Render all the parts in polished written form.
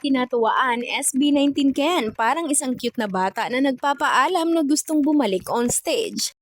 Tinatuwaan SB19 Ken, parang isang cute na bata na nagpapaalam na gustong bumalik on stage.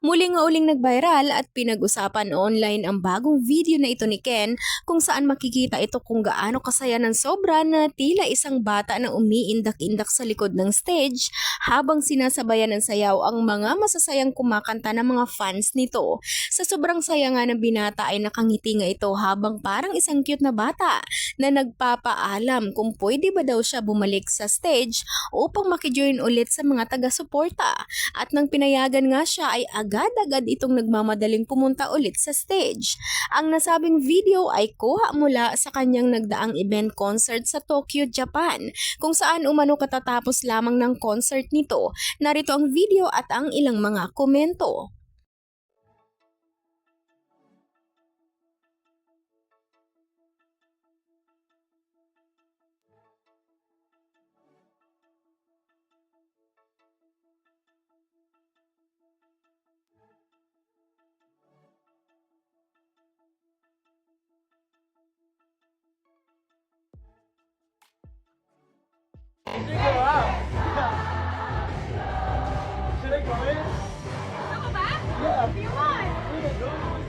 Muli nga uling nag-viral at pinag-usapan online ang bagong video na ito ni Ken kung saan makikita ito kung gaano kasaya ng sobra na tila isang bata na umiindak-indak sa likod ng stage habang sinasabayan ng sayaw ang mga masasayang kumakanta ng mga fans nito. Sa sobrang saya nga ng binata ay nakangiti nga ito habang parang isang cute na bata na nagpapaalam kung pwede ba daw siya bumalik sa stage upang makijoin ulit sa mga taga-suporta. At nang pinayagan nga siya ay agad-agad itong nagmamadaling pumunta ulit sa stage. Ang nasabing video ay kuha mula sa kanyang nagdaang event concert sa Tokyo, Japan, kung saan umano katatapos lamang ng concert nito. Narito ang video at ang ilang mga komento. Should I go out? Should I go in? Ako ba? Yeah. If you want. Yeah, go.